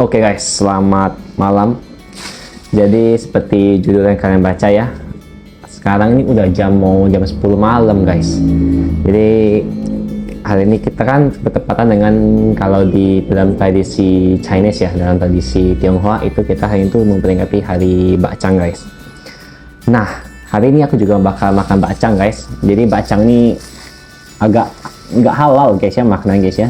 Oke guys, selamat malam. Jadi seperti judul yang kalian baca ya, sekarang ini udah jam 10 malam guys. Jadi hari ini kita kan bertepatan dengan, kalau di dalam tradisi Chinese ya, dalam tradisi Tionghoa itu kita hari itu memperingati hari Bacang guys. Nah, hari ini aku juga bakal makan bacang guys. Jadi bacang ini agak nggak halal guys ya, makanan guys ya,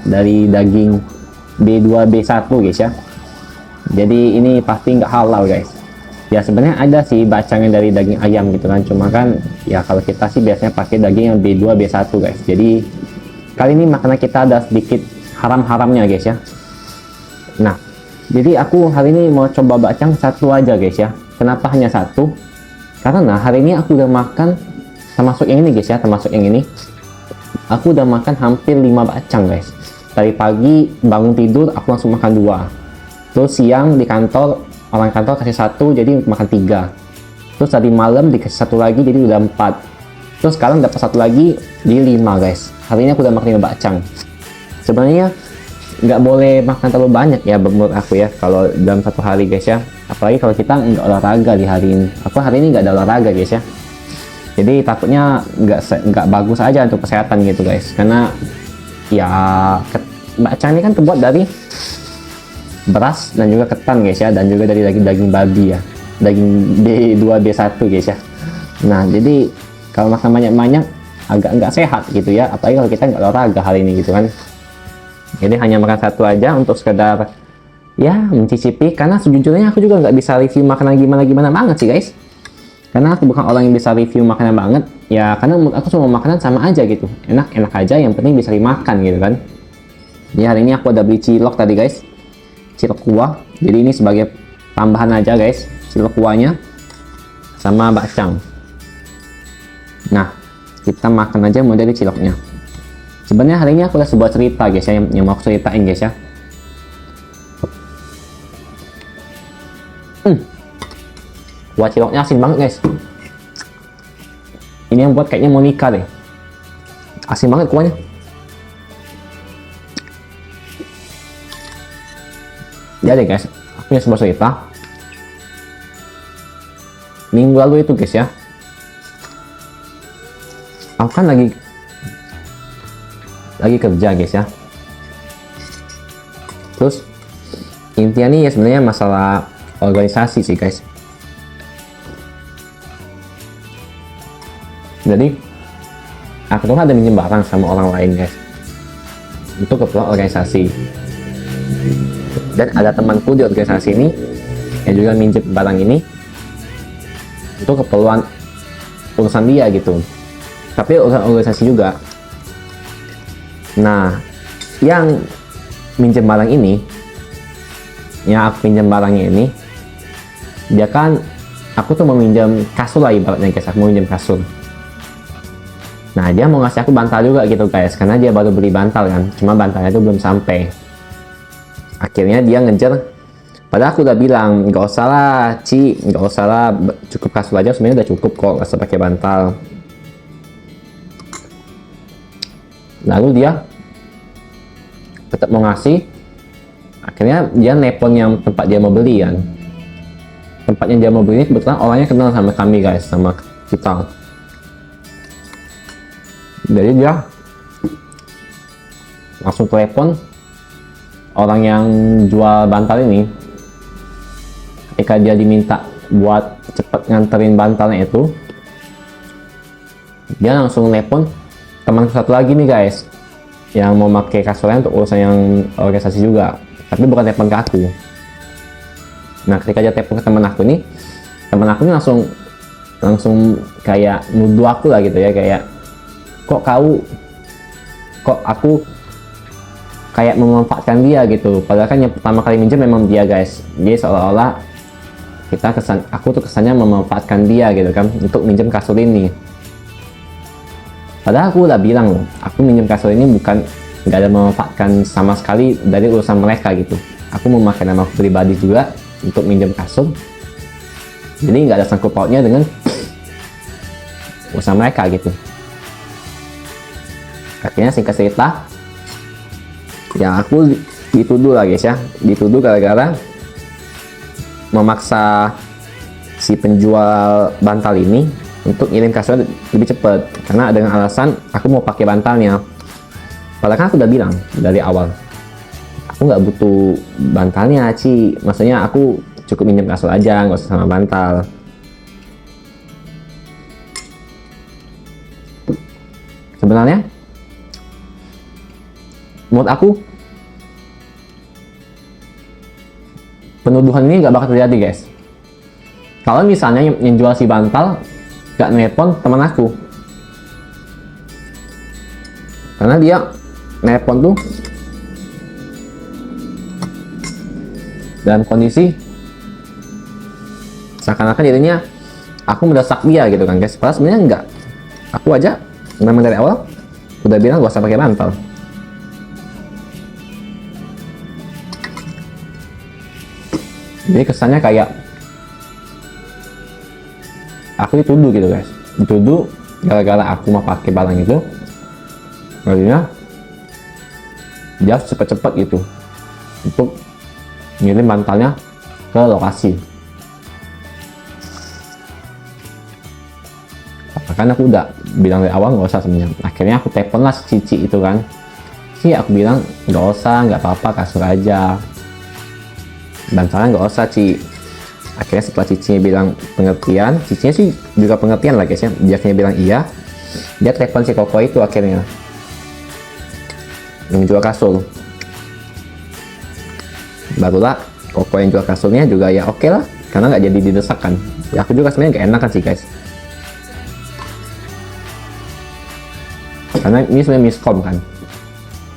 dari daging B2 B1 guys ya. Jadi ini pasti nggak halal guys. Ya sebenarnya ada sih bacangnya dari daging ayam gitu kan, cuma kan ya kalau kita sih biasanya pakai daging yang B2 B1 guys. Jadi kali ini makanan kita ada sedikit haram-haramnya guys ya. Nah, jadi aku hari ini mau coba bacang satu aja guys ya. Kenapa hanya satu? Karena hari ini aku udah makan, termasuk yang ini guys ya, termasuk yang ini, aku udah makan hampir 5 bacang guys. Dari pagi bangun tidur aku langsung makan 2. Terus siang di kantor, orang kantor kasih 1, jadi makan 3. Terus tadi malam dikasih 1 lagi, jadi udah 4. Terus sekarang dapat 1 lagi, jadi 5 guys. Hari ini aku udah makan 5 bacang. Sebenarnya nggak boleh makan terlalu banyak ya menurut aku ya, kalau dalam satu hari guys ya. Apalagi kalau kita nggak olahraga di hari ini. Aku hari ini nggak ada olahraga guys ya. Jadi takutnya nggak bagus aja untuk kesehatan gitu guys. Karena ya bacang ini kan terbuat dari beras dan juga ketan guys ya, dan juga dari daging babi ya, daging B2 B1 guys ya. Nah jadi kalau makan banyak-banyak agak nggak sehat gitu ya, apalagi kalau kita nggak olahraga hari ini gitu kan. Jadi hanya makan 1 aja untuk sekedar ya mencicipi, karena sejujurnya aku juga nggak bisa review makanan gimana-gimana banget sih guys. Karena aku bukan orang yang bisa review makanan banget ya, karena menurut aku semua makanan sama aja gitu, enak-enak aja, yang penting bisa dimakan gitu kan. Ya hari ini aku ada beli cilok tadi guys, cilok kuah. Jadi ini sebagai tambahan aja guys, cilok kuahnya sama bacang. Nah kita makan aja mulai dari ciloknya. Sebenarnya hari ini aku ada sebuah cerita guys ya, yang mau aku ceritain guys ya. Kuah ciloknya asin banget guys. Ini yang buat kayaknya mau nikah deh. Asin banget kuahnya. Jadi guys, aku punya sebuah cerita. Minggu lalu itu guys ya, aku kan lagi kerja guys ya. Terus intinya nih ya sebenarnya masalah organisasi sih guys. Jadi aku tuh ada minjem barang sama orang lain guys, untuk keperluan organisasi. Dan ada temanku di organisasi ini yang juga minjem barang ini untuk keperluan urusan dia gitu, tapi urusan organisasi juga. Nah yang minjem barang ini, yang aku pinjam barangnya ini, dia kan, aku tuh mau minjem kasur lah ibaratnya guys, aku mau minjem kasur. Nah dia mau ngasih aku bantal juga gitu guys, karena dia baru beli bantal kan, cuma bantalnya itu belum sampai. Akhirnya dia ngejar, padahal aku udah bilang nggak usah lah Ci, nggak usah lah, cukup kasur aja sebenarnya udah cukup kok, nggak usah pakai bantal. Lalu dia tetap mau ngasih. Akhirnya dia nelpon yang tempat dia mau beli kan. Tempat yang dia mau beli ini kebetulan orangnya kenal sama kami guys, sama kita. Jadi dia langsung telepon orang yang jual bantal ini. Ketika dia diminta buat cepet nganterin bantalnya itu, dia langsung telepon teman satu lagi nih guys, yang mau pakai kasurnya untuk urusan yang organisasi juga, tapi bukan telepon ke aku. Nah ketika dia telepon ke teman aku ini langsung kayak nuduh aku lah gitu ya, kayak kok aku kayak memanfaatkan dia gitu, padahal kan yang pertama kali minjem memang dia guys. Jadi seolah-olah aku tuh kesannya memanfaatkan dia gitu kan, untuk minjem kasur ini. Padahal aku udah bilang loh, aku minjem kasur ini bukan, nggak ada memanfaatkan sama sekali dari urusan mereka gitu. Aku memakai nama aku pribadi juga untuk minjem kasur, jadi nggak ada sangkut pautnya dengan urusan mereka gitu. Akhirnya singkat cerita, ya aku dituduh lah guys ya, dituduh gara-gara memaksa si penjual bantal ini untuk ngirim kasurnya lebih cepat, karena dengan alasan aku mau pakai bantalnya. Padahal kan aku udah bilang dari awal aku nggak butuh bantalnya Ci, maksudnya aku cukup minjem kasur aja, nggak usah sama bantal. Sebenarnya menurut aku penuduhan ini nggak bakal terjadi guys, kalau misalnya yang jual si bantal gak nelpon teman aku, karena dia nelpon tuh dalam kondisi seakan-akan jadinya aku mendesak dia gitu kan guys, padahal sebenarnya enggak. Aku aja memang dari awal udah bilang gak usah pakai bantal. Jadi kesannya kayak aku dituduh gitu guys, dituduh gara-gara aku mau pakai barang itu, jadinya dia harus cepet-cepet gitu untuk ngirim bantalnya ke lokasi. Kan aku udah bilang dari awal nggak usah sebenarnya. Akhirnya aku telepon lah si Cici itu kan. Sih aku bilang nggak usah, nggak apa-apa, kasur aja. Bantalnya nggak usah Ci. Akhirnya setelah Cicinya bilang pengertian, Cicinya sih juga pengertian lah guys ya. Dia akhirnya bilang iya. Dia telepon si Koko itu akhirnya yang jual kasur. Barulah Koko yang jual kasurnya juga ya oke lah, karena nggak jadi didesak kan. Ya aku juga sebenarnya nggak enak kan sih guys. Karena ini sebenarnya miskom kan.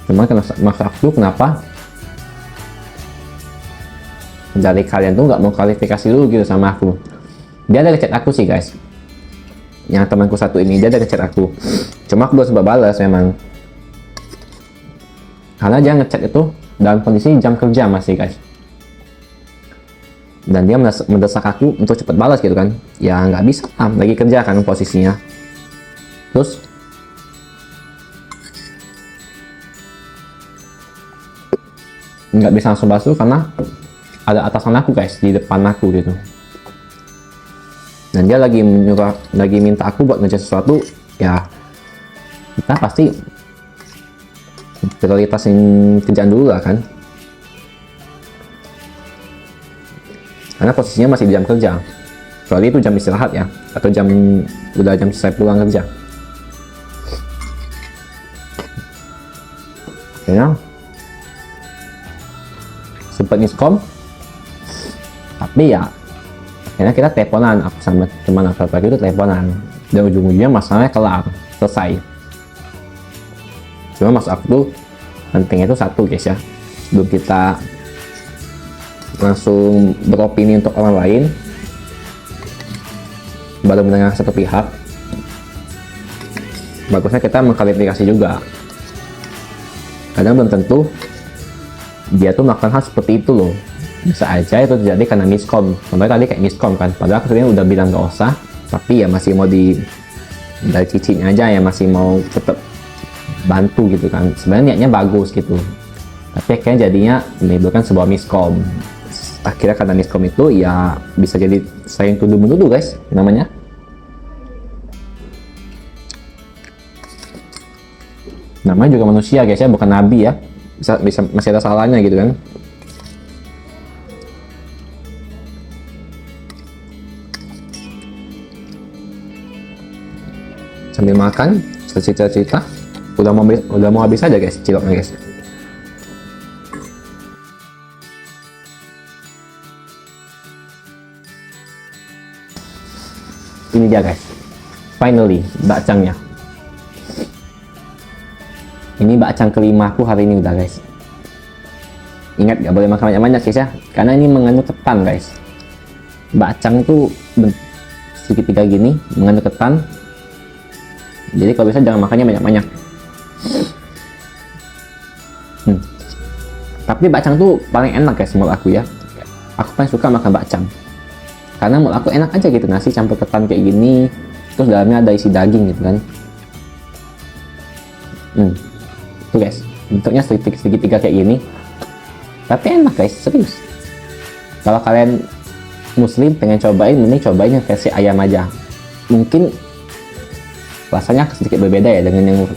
Cuman maksud aku kenapa dari kalian tuh nggak mau klarifikasi dulu gitu sama aku. Dia ada ngechat aku sih guys, yang temanku satu ini, dia ada ngechat aku, cuma aku belum sempat balas memang, karena dia ngechat itu dalam kondisi jam kerja masih guys, dan dia mendesak aku untuk cepat balas gitu kan. Ya nggak bisa, lagi kerja kan posisinya. Terus nggak bisa langsung balas karena ada atasan aku guys di depan aku gitu, dan dia lagi minta aku buat ngejar sesuatu. Ya kita pasti prioritasin kerjaan dulu lah kan, karena posisinya masih di jam kerja, kecuali itu jam istirahat ya, atau udah jam selesai pulang kerja. Kayaknya sempat miskom, tapi ya akhirnya kita teleponan, aku sama teman aku lagi itu teleponan, dan ujung-ujungnya masalahnya kelar, selesai. Cuma maksud aku tuh pentingnya itu satu guys ya, sebelum kita langsung beropini untuk orang lain baru mendengar satu pihak, bagusnya kita mengklarifikasi juga. Kadang belum tentu dia tuh melakukan hal seperti itu loh, bisa aja itu terjadi karena miskom. Contohnya tadi kayak miskom kan, padahal aku sebenarnya udah bilang gak usah, tapi ya masih mau dari Cicinya aja ya masih mau tetap bantu gitu kan. Sebenarnya niatnya bagus gitu, tapi akhirnya jadinya menimbulkan sebuah miskom. Akhirnya karena miskom itu ya bisa jadi saling tuduh menuduh guys namanya. Namanya juga manusia guys ya, bukan nabi ya, bisa masih ada salahnya gitu kan. Sambil makan cerita-cerita, udah mau habis aja guys ciloknya guys. Ini dia guys, finally bakcangnya. Ini bakcang kelima aku hari ini udah guys. Ingat gak boleh makan banyak-banyak guys ya, karena ini mengandung ketan guys. Bakcang itu segitiga gini, mengandung ketan. Jadi kalau bisa jangan makannya banyak-banyak. Tapi bakcang tuh paling enak guys menurut aku ya. Aku paling suka makan bakcang, karena menurut aku enak aja gitu, nasi campur ketan kayak gini, terus dalamnya ada isi daging gitu kan. Tuh guys, bentuknya segitiga kayak gini. Tapi enak guys, serius. Kalau kalian muslim pengen cobain, mending cobain yang versi ayam aja. Mungkin rasanya sedikit berbeda ya dengan yang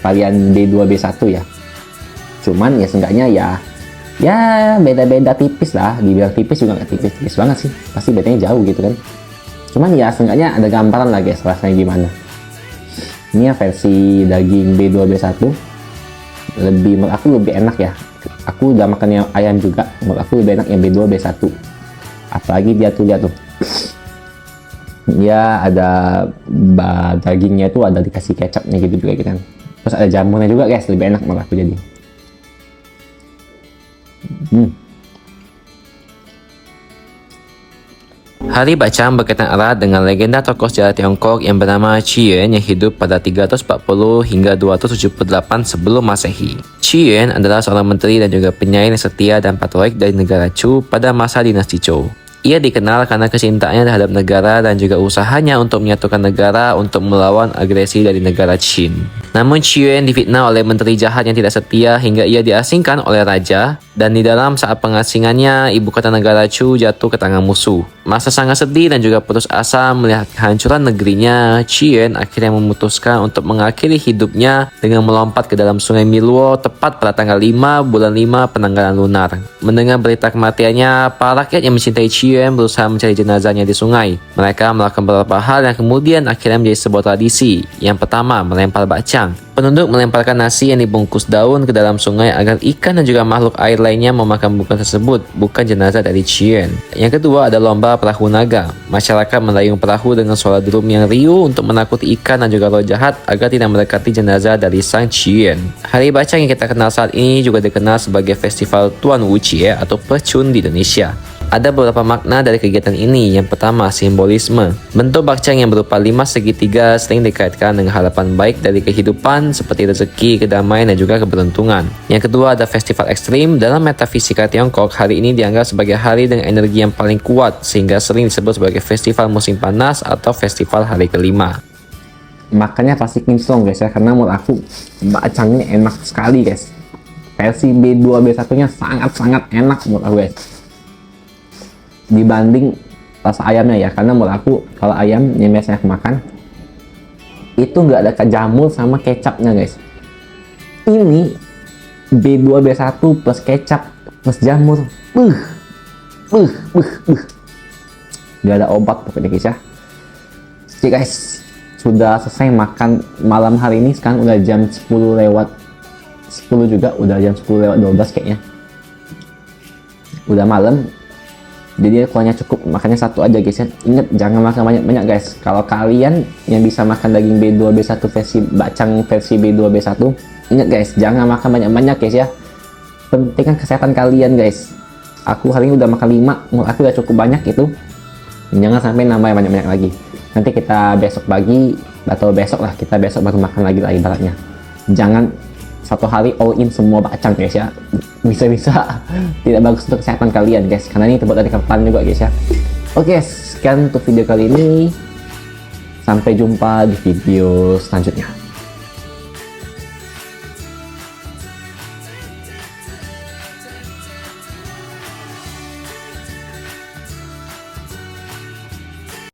varian B2 B1 ya. Cuman ya seenggaknya ya beda-beda tipis lah. Dibilang tipis juga nggak tipis-tipis banget sih, pasti bedanya jauh gitu kan. Cuman ya seenggaknya ada gambaran lah guys rasanya gimana. Ini ya versi daging B2 B1, menurut aku lebih enak ya. Aku udah makan yang ayam juga, menurut aku lebih enak yang B2 B1. Apalagi dia tuh, lihat tuh, dia ada dagingnya tuh ada dikasih kecapnya gitu juga gitu kan. Terus ada jamurnya juga guys, lebih enak menurut aku jadi. Hari Bacang berkaitan erat dengan legenda tokoh sejarah Tiongkok yang bernama Qi Yuan yang hidup pada 340 hingga 278 sebelum Masehi. Qi Yuan adalah seorang menteri dan juga penyair yang setia dan patriotik dari negara Chu pada masa dinasti Zhou. Ia dikenal karena kecintaannya terhadap negara dan juga usahanya untuk menyatukan negara untuk melawan agresi dari negara Qin. Namun Qi Yuan difitnah oleh menteri jahat yang tidak setia hingga ia diasingkan oleh raja, dan di dalam saat pengasingannya, ibu kota negara Chu jatuh ke tangan musuh. Masa sangat sedih dan juga putus asa melihat kehancuran negerinya, Qi Yuan akhirnya memutuskan untuk mengakhiri hidupnya dengan melompat ke dalam sungai Miluo tepat pada tanggal 5 bulan 5 penanggalan lunar. Mendengar berita kematiannya, para rakyat yang mencintai Qi Yuan berusaha mencari jenazahnya di sungai. Mereka melakukan beberapa hal yang kemudian akhirnya menjadi sebuah tradisi. Yang pertama, melempar bacang. Penduduk melemparkan nasi yang dibungkus daun ke dalam sungai agar ikan dan juga makhluk air lainnya memakan bungkusan tersebut, bukan jenazah dari Qi Yuan. Yang kedua ada lomba perahu naga. Masyarakat melayung perahu dengan suara drum yang riuh untuk menakuti ikan dan juga roh jahat agar tidak mendekati jenazah dari sang Qi Yuan. Hari Bacang yang kita kenal saat ini juga dikenal sebagai Festival Tuan Wuchie atau Pecun di Indonesia. Ada beberapa makna dari kegiatan ini. Yang pertama, simbolisme. Bentuk bacang yang berupa 5 segitiga sering dikaitkan dengan harapan baik dari kehidupan seperti rezeki, kedamaian, dan juga keberuntungan. Yang kedua, ada festival ekstrim. Dalam metafisika Tiongkok, hari ini dianggap sebagai hari dengan energi yang paling kuat sehingga sering disebut sebagai festival musim panas atau festival hari kelima. Makanya pasti kinclong guys ya, karena menurut aku bacangnya enak sekali guys. Versi B2 B1 nya sangat-sangat enak menurut aku guys, dibanding rasa ayamnya ya. Karena menurut aku kalau ayam yang biasanya aku makan itu nggak ada jamur sama kecapnya guys. Ini B2 B1 plus kecap plus jamur, nggak ada obat pokoknya guys ya. Oke guys, sudah selesai makan malam hari ini. Sekarang udah jam 10 lewat 10 juga, udah jam 10 lewat 12 kayaknya, udah malam. Jadi kuahnya cukup, makanya satu aja guys ya. Ingat jangan makan banyak-banyak guys. Kalau kalian yang bisa makan daging B2 B1 versi bacang versi B2 B1, ingat guys, jangan makan banyak-banyak guys ya. Pentingkan kesehatan kalian guys. Aku hari ini udah makan 5, menurut aku udah cukup banyak itu. Jangan sampai nambah banyak-banyak lagi. Nanti kita besok pagi atau besok lah, kita besok baru makan lagi lah ibaratnya. Jangan satu hari all in semua bacang guys ya, bisa-bisa tidak bagus untuk kesehatan kalian guys, karena ini terbuat dari ketan juga guys ya. Oke, sekian untuk video kali ini, sampai jumpa di video selanjutnya.